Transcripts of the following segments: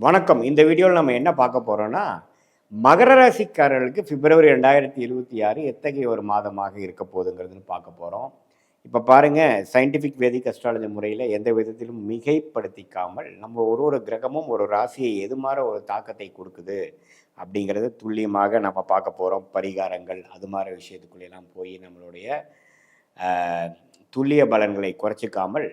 வணக்கம். இந்த வீடியோவில் நம்ம என்ன பார்க்க போறோம்னா, மகர ராசிக்காரர்களுக்கு பிப்ரவரி 2026 எத்தகைய ஒரு மாதமாக இருக்க போகுதுங்கிறதுன்னு பார்க்க போறோம். இப்ப பாருங்க, சயின்டிஃபிக் வேதிக் அஸ்ட்ராலஜி முறையில எந்த விதத்திலும் மிகைப்படுத்திக்காமல், நம்ம ஒரு கிரகமும் ஒரு ராசியை எது மாரி ஒரு தாக்கத்தை குடுக்குது அப்படிங்கிறத துல்லியமாக நம்ம பார்க்க போறோம். பரிகாரங்கள் அது மாரி விஷயத்துக்குள்ளேலாம் போய் நம்மளுடைய அ துல்லிய பலன்களை குறைச்சிக்காமல்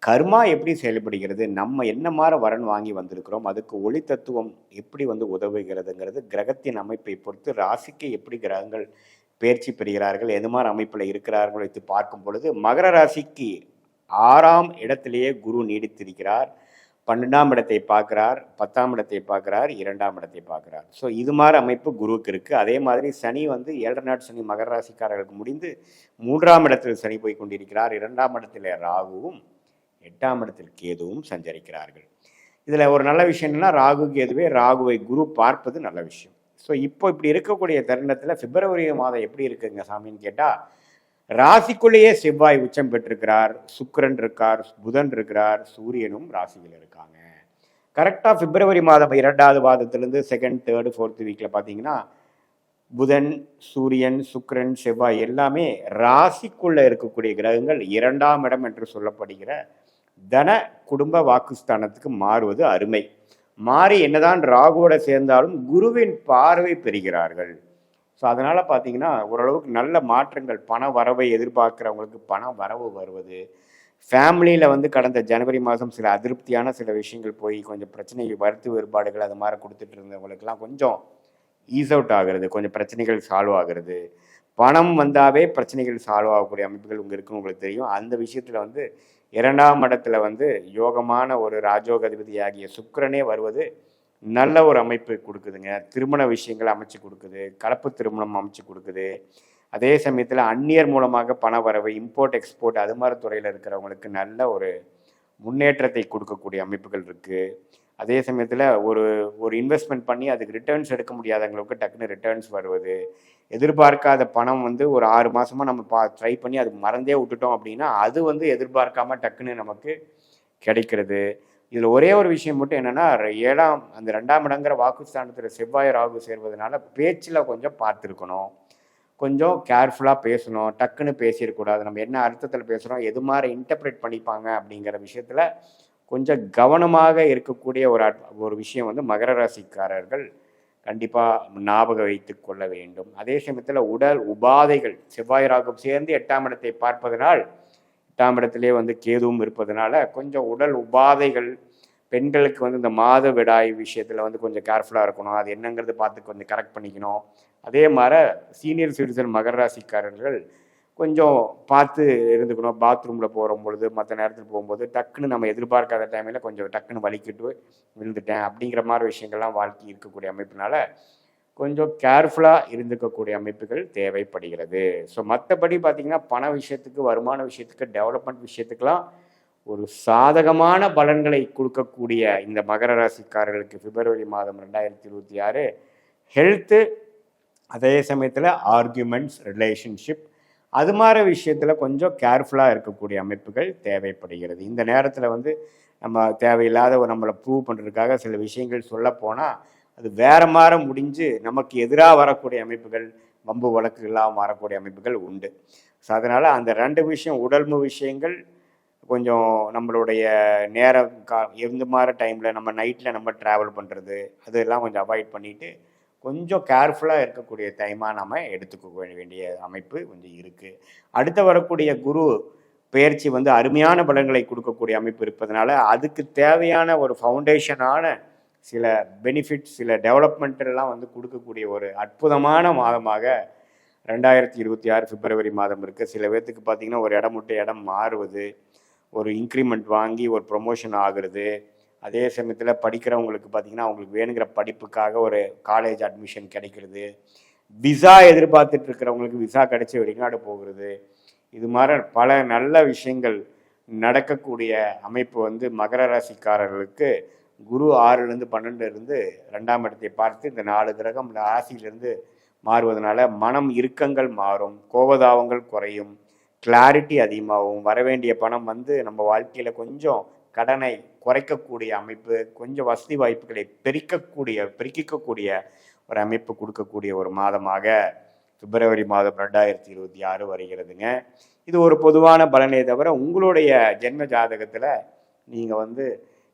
கர்மா எப்படி செயல்படுகிறது, நம்ம என்ன மாரி வரன் வாங்கி வந்திருக்கிறோம், அதுக்கு ஒளி தத்துவம் எப்படி உதவுகிறதுங்கிறது கிரகத்தின் அமைப்பை பொறுத்து ராசிக்கு எப்படி கிரகங்கள் பெயர்ச்சி பெறுகிறார்கள், எது மாரி அமைப்பில் இருக்கிறார்கள் வைத்து பார்க்கும் பொழுது மகர ராசிக்கு 6ஆம் இடத்திலேயே குரு நீடித்திருக்கிறார். 12ஆம் இடத்தை பார்க்கிறார், 10ஆம் இடத்தை பார்க்கிறார், 2ஆம் இடத்தை பார்க்கிறார். ஸோ இது மாதிரி அமைப்பு குருவுக்கு இருக்குது. அதே மாதிரி சனி 7 நாட் சனி மகர ராசிக்காரர்களுக்கு முடிந்து 3ஆம் இடத்தில் சனி போய் கொண்டிருக்கிறார். 2ஆம் இடத்தில் ராகுவும் 8ஆம் இடத்தில் கேதுவும் சஞ்சரிக்கிறார்கள். இதில் ஒரு நல்ல விஷயம் என்னன்னா, ராகுவை குரு பார்ப்பது நல்ல விஷயம். ஸோ இப்போ இப்படி இருக்கக்கூடிய தருணத்தில் பிப்ரவரி மாதம் எப்படி இருக்குங்க சாமின்னு கேட்டால், ராசிக்குள்ளேயே செவ்வாய் உச்சம் பெற்றிருக்கிறார், சுக்கிரன் இருக்கார், புதன் இருக்கிறார், சூரியனும் ராசியில் இருக்காங்க. கரெக்டாக பிப்ரவரி மாதம் 2வது வாரத்திலிருந்து செகண்ட், தேர்டு, 4th வீக்கில் பார்த்தீங்கன்னா, புதன், சூரியன், சுக்கிரன், செவ்வாய் எல்லாமே ராசிக்குள்ளே இருக்கக்கூடிய கிரகங்கள் 2ஆம் இடம் என்று சொல்லப்படுகிற தன குடும்ப வாக்குஸ்தானத்துக்கு மாறுவது அருமை. மாறி என்னதான் ராகுவோட சேர்ந்தாலும் குருவின் பார்வை பெறுகிறார்கள். ஸோ அதனால் பார்த்தீங்கன்னா ஓரளவுக்கு நல்ல மாற்றங்கள், பண வரவை எதிர்பார்க்குறவங்களுக்கு பண வரவு வருவது, ஃபேமிலியில் கடந்த ஜனவரி மாதம் சில அதிருப்தியான சில விஷயங்கள் போய் கொஞ்சம் பிரச்சனைகள், கருத்து வேறுபாடுகள் அது மாதிரி கொடுத்துட்டு இருந்தவங்களுக்கெல்லாம் கொஞ்சம் ஈஸ் அவுட் ஆகிறது, கொஞ்சம் பிரச்சனைகள் சால்வ் ஆகிறது. பணம் வந்தாவே பிரச்சனைகள் சால்வ் ஆகக்கூடிய அமைப்புகள் இருக்குன்னு உங்களுக்கு தெரியும். அந்த விஷயத்தில் 2ஆம் இடத்துல யோகமான ஒரு ராஜோகதிபதியாகிய சுக்கிரனே வருவது நல்ல ஒரு அமைப்பு கொடுக்குதுங்க. திருமண விஷயங்கள் அமைச்சு கொடுக்குது, கலப்பு திருமணம் அமைச்சு கொடுக்குது. அதே சமயத்தில் அந்நியர் மூலமாக பண வரவு, இம்போர்ட் எக்ஸ்போர்ட் அது மாதிரி துறையில் இருக்கிறவங்களுக்கு நல்ல ஒரு முன்னேற்றத்தை கொடுக்கக்கூடிய அமைப்புகள் இருக்குது. அதே சமயத்தில் ஒரு இன்வெஸ்ட்மெண்ட் பண்ணி அதுக்கு ரிட்டர்ன்ஸ் எடுக்க முடியாதவங்களுக்கு டக்குன்னு ரிட்டர்ன்ஸ் வருவது, எதிர்பார்க்காத பணம் ஒரு 6 மாதமாக நம்ம ட்ரை பண்ணி அது மறந்தே விட்டுட்டோம் அப்படின்னா அது எதிர்பார்க்காம டக்குன்னு நமக்கு கிடைக்கிறது. இதில் ஒரே ஒரு விஷயம் மட்டும் என்னென்னா, அந்த 2ஆம் இடங்கிற வாக்குஸ்தானத்தில் செவ்வாய் ராகு சேர்வதனால பேச்சில் கொஞ்சம் பார்த்துருக்கணும், கொஞ்சம் கேர்ஃபுல்லாக பேசணும். டக்குன்னு பேசிடக்கூடாது. நம்ம என்ன அர்த்தத்தில் பேசுகிறோம், எது மாதிரி இன்டர்பிரேட் பண்ணிப்பாங்க அப்படிங்கிற விஷயத்தில் கொஞ்சம் கவனமாக இருக்கக்கூடிய ஒரு விஷயம் மகர ராசிக்காரர்கள் கண்டிப்பாக ஞாபகம் வைத்து கொள்ள வேண்டும். அதே சமயத்தில் உடல் உபாதைகள், செவ்வாய் ராகு சேர்ந்து 8ஆம் இடத்தை பார்ப்பதனால் 8ஆம் இடத்திலே கேதுவும் இருப்பதனால கொஞ்சம் உடல் உபாதைகள், பெண்களுக்கு இந்த மாதவிடாய் விஷயத்தில் கொஞ்சம் கேர்ஃபுல்லாக இருக்கணும். அது என்னங்கிறது பார்த்து கொஞ்சம் கரெக்ட் பண்ணிக்கணும். அதே மாதிரி சீனியர் சிட்டிசன் மகர ராசிக்காரர்கள் கொஞ்சம் பார்த்து இருந்துக்கணும். பாத்ரூமில் போகும்பொழுது, மற்ற நேரத்தில் போகும்போது டக்குன்னு நம்ம எதிர்பார்க்காத டைமில் கொஞ்சம் டக்குன்னு வலிக்கிட்டு விழுந்துட்டேன் அப்படிங்கிற மாதிரி விஷயங்கள்லாம் வாழ்க்கை இருக்கக்கூடிய அமைப்பினால கொஞ்சம் கேர்ஃபுல்லாக இருந்துக்கக்கூடிய அமைப்புகள் தேவைப்படுகிறது. ஸோ மற்றபடி பார்த்திங்கன்னா, பண விஷயத்துக்கு, வருமான விஷயத்துக்கு, டெவலப்மெண்ட் விஷயத்துக்கெலாம் ஒரு சாதகமான பலன்களை கொடுக்கக்கூடிய இந்த மகர ராசிக்காரர்களுக்கு பிப்ரவரி மாதம் 2026 ஹெல்த்து, அதே சமயத்தில் ஆர்கியூமெண்ட்ஸ், ரிலேஷன்ஷிப் அது மாதிரி விஷயத்தில் கொஞ்சம் கேர்ஃபுல்லாக இருக்கக்கூடிய அமைப்புகள் தேவைப்படுகிறது. இந்த நேரத்தில் நம்ம தேவையில்லாத நம்மளை ப்ரூவ் பண்ணுறதுக்காக சில விஷயங்கள் சொல்லப்போனால் அது வேறு மாதிரி முடிஞ்சு நமக்கு எதிராக வரக்கூடிய அமைப்புகள், வம்பு வழக்குகளாக மாறக்கூடிய அமைப்புகள் உண்டு. ஸோ அதனால் அந்த 2 விஷயம், உடல்மு விஷயங்கள் கொஞ்சம் நம்மளுடைய நேரம் எந்த மாதிரி டைமில் நம்ம நைட்டில் நம்ம ட்ராவல் பண்ணுறது அதெல்லாம் கொஞ்சம் அவாய்ட் பண்ணிவிட்டு கொஞ்சம் கேர்ஃபுல்லாக இருக்கக்கூடிய டைமாக நம்ம எடுத்துக்க வேண்டிய அமைப்பு கொஞ்சம் இருக்குது. அடுத்து வரக்கூடிய குரு பெயர்ச்சி அருமையான பலன்களை கொடுக்கக்கூடிய அமைப்பு இருப்பதனால அதுக்கு தேவையான ஒரு ஃபவுண்டேஷனான சில பெனிஃபிட்ஸ், சில டெவலப்மெண்ட்டெல்லாம் கொடுக்கக்கூடிய ஒரு அற்புதமான மாதமாக 2026 பிப்ரவரி மாதம் இருக்குது. சில பேர்த்துக்கு பார்த்திங்கன்னா ஒரு இடம் விட்டு இடம் மாறுவது, ஒரு இன்க்ரிமெண்ட் வாங்கி ஒரு ப்ரொமோஷன் ஆகுறது. அதே சமயத்தில் படிக்கிறவங்களுக்கு பார்த்திங்கன்னா அவங்களுக்கு வேணுங்கிற படிப்புக்காக ஒரு காலேஜ் அட்மிஷன் கிடைக்கிறது, விசா எதிர்பார்த்துட்டு இருக்கிறவங்களுக்கு விசா கிடைச்சி வெளிநாடு போகிறது. இது மாதிரி பல நல்ல விஷயங்கள் நடக்கக்கூடிய அமைப்பு மகர ராசிக்காரர்களுக்கு குரு 6லேருந்து 12 2ஆம் இடத்தை பார்த்து இந்த 4 கிரகம் ராசியிலிருந்து மாறுவதனால மனம் இறுக்கங்கள் மாறும், கோபதாபங்கள் குறையும், கிளாரிட்டி அதிகமாகும், வரவேண்டிய பணம் நம்ம வாழ்க்கையில் கொஞ்சம் கடனை குறைக்கக்கூடிய அமைப்பு, கொஞ்சம் வசதி வாய்ப்புகளை பெருக்கிக்கக்கூடிய ஒரு அமைப்பு கொடுக்கக்கூடிய ஒரு மாதமாக பிப்ரவரி மாதம் 2026 வருகிறதுங்க. இது ஒரு பொதுவான பலனே தவிர, உங்களுடைய ஜென்ம ஜாதகத்தில் நீங்கள் வந்து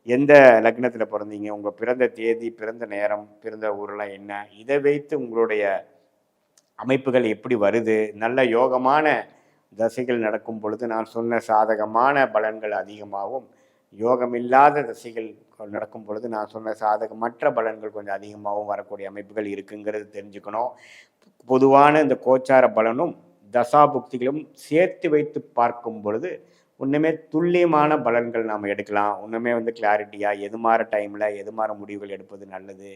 எந்த லக்னத்தில் பிறந்தீங்க, உங்கள் பிறந்த தேதி, பிறந்த நேரம், பிறந்த ஊரெலாம் என்ன, இதை வைத்து உங்களுடைய அமைப்புகள் எப்படி வருது, நல்ல யோகமான தசைகள் நடக்கும் பொழுது நான் சொன்ன சாதகமான பலன்கள் அதிகமாகவும், யோகமில்லாத தசைகள் நடக்கும் பொழுது நான் சொன்ன சாதகமற்ற பலன்கள் கொஞ்சம் அதிகமாகவும் வரக்கூடிய அமைப்புகள் இருக்குங்கிறது தெரிஞ்சுக்கணும். பொதுவான இந்த கோச்சார பலனும் தசாபுக்திகளும் சேர்த்து வைத்து பார்க்கும் பொழுது ஒன்றுமே துல்லியமான பலன்கள் நாம் எடுக்கலாம். ஒன்றுமே கிளாரிட்டியாக எது மாற டைமில் எது மாற முடிவுகள் எடுப்பது நல்லது,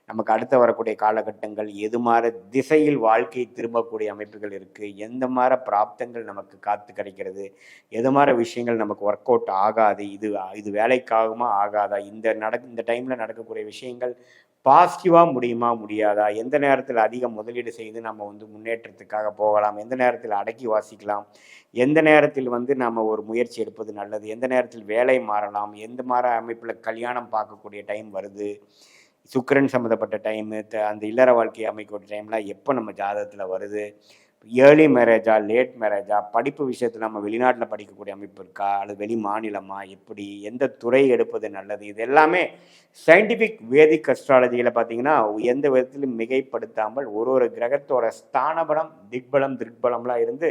நமக்கு அடுத்து வரக்கூடிய காலகட்டங்கள் எது மாற திசையில் வாழ்க்கை திரும்பக்கூடிய அமைப்புகள் இருக்குது, எந்த மாற பிராப்தங்கள் நமக்கு காத்து கிடைக்கிறது, எது மாற விஷயங்கள் நமக்கு ஒர்க் அவுட் ஆகாது, இது வேலைக்காகுமா ஆகாதா, இந்த டைமில் நடக்கக்கூடிய விஷயங்கள் பாசிட்டிவாக முடியுமா முடியாதா, எந்த நேரத்தில் அதிக முதலீடு செய்து நம்ம முன்னேற்றத்துக்காக போகலாம், எந்த நேரத்தில் அடக்கி வாசிக்கலாம், எந்த நேரத்தில் நம்ம ஒரு முயற்சி எடுப்பது நல்லது, எந்த நேரத்தில் வேலை மாறலாம், எந்த மாதிரி அமைப்பில் கல்யாணம் பார்க்கக்கூடிய டைம் வருது, சுக்கிரன் சம்மந்தப்பட்ட டைமு, அந்த இல்லற வாழ்க்கையை அமைக்கக்கூடிய டைம்லாம் எப்போ நம்ம ஜாதகத்தில் வருது, ஏர்லி மேரேஜா லேட் மேரேஜா, படிப்பு விஷயத்தில் நம்ம வெளிநாட்டில் படிக்கக்கூடிய அமைப்பு இருக்கா அல்லது வெளி மாநிலமா, எப்படி எந்த துறை எடுப்பது நல்லது, இது எல்லாமே சயின்டிஃபிக் வேதிக் அஸ்ட்ராலஜியில் பார்த்தீங்கன்னா எந்த விதத்திலும் மிகைப்படுத்தாமல் ஒரு கிரகத்தோட ஸ்தானபலம், திக்பலம், திருக்பலம்லாம் இருந்து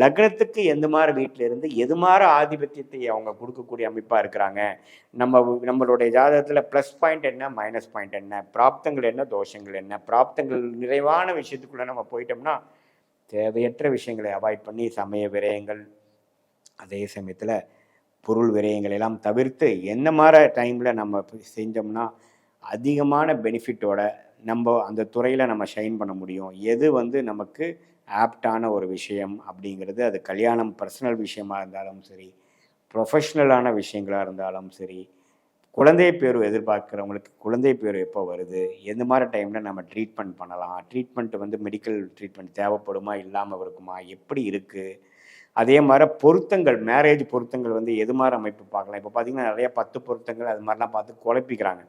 லக்னத்துக்கு எந்த மாதிரி வீட்டில் இருந்து எது மாதிரி ஆதிபத்தியத்தை அவங்க கொடுக்கக்கூடிய அமைப்பாக இருக்கிறாங்க, நம்மளுடைய ஜாதகத்தில் ப்ளஸ் பாயிண்ட் என்ன, மைனஸ் பாயிண்ட் என்ன, பிராப்தங்கள் என்ன, தோஷங்கள் என்ன, பிராப்தங்கள் நிறைவான விஷயத்துக்குள்ளே நம்ம போயிட்டோம்னா தேவையற்ற விஷயங்களை அவாய்ட் பண்ணி சமய விரயங்கள், அதே சமயத்தில் பொருள் விரயங்கள் எல்லாம் தவிர்த்து என்ன மாதிரி டைமில் நம்ம செஞ்சோம்னா அதிகமான பெனிஃபிட்டோட நம்ம அந்த துறையில் நம்ம ஷைன் பண்ண முடியும், எது நமக்கு ஆப்டான ஒரு விஷயம் அப்படிங்கிறது, அது கல்யாணம் பர்சனல் விஷயமா இருந்தாலும் சரி, ப்ரொஃபஷ்னலான விஷயங்களாக இருந்தாலும் சரி, குழந்தை பேர் எதிர்பார்க்குறவங்களுக்கு குழந்தை பேர் எப்போ வருது, எந்த மாதிரி டைமில் நம்ம ட்ரீட்மெண்ட் பண்ணலாம், ட்ரீட்மெண்ட் மெடிக்கல் ட்ரீட்மெண்ட் தேவைப்படுமா இல்லாமல் இருக்குமா, எப்படி இருக்குது, அதே மாதிரி பொருத்தங்கள், மேரேஜ் பொருத்தங்கள் எது மாதிரி அமைப்பு பார்க்கலாம். இப்போ பார்த்திங்கன்னா நிறையா 10 பொருத்தங்கள் அது மாதிரிலாம் பார்த்து குழப்பிக்கிறாங்க.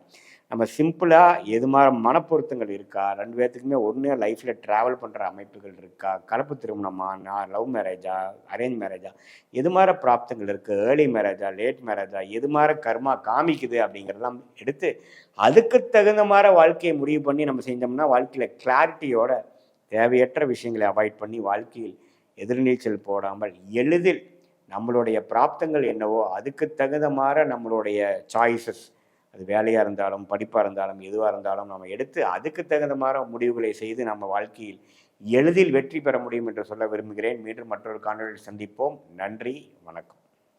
நம்ம சிம்பிளாக எது மாதிரி மனப்பொருத்தங்கள் இருக்கா, 2 பேர்த்துக்குமே ஒன்று லைஃப்பில் ட்ராவல் பண்ணுற அமைப்புகள் இருக்கா, கலப்பு திருமணமா, லவ் மேரேஜா, அரேஞ்ச் மேரேஜா, எது மாதிரி பிராப்தங்கள் இருக்குது, ஏர்லி மேரேஜா லேட் மேரேஜா, எது மாதிரி கர்மா காமிக்குது அப்படிங்கிறதெல்லாம் எடுத்து அதுக்கு தகுந்த மாதிரி வாழ்க்கையை முடிவு பண்ணி நம்ம செஞ்சோம்னா வாழ்க்கையில் கிளாரிட்டியோட தேவையற்ற விஷயங்களை அவாய்ட் பண்ணி வாழ்க்கையில் எதிர்நீச்சல் போடாமல் எளிதில் நம்மளுடைய பிராப்தங்கள் என்னவோ அதுக்கு தகுந்த மாதிரி நம்மளுடைய சாய்ஸஸ், அது வேலையாக இருந்தாலும் படிப்பாக இருந்தாலும் எதுவாக இருந்தாலும் நம்ம எடுத்து அதுக்கு தகுந்த மாதிரி முடிவுகளை செய்து நம்ம வாழ்க்கையில் எளிதில் வெற்றி பெற முடியும் என்று சொல்ல விரும்புகிறேன். மீண்டும் மற்றொரு காணொலியில் சந்திப்போம். நன்றி, வணக்கம்.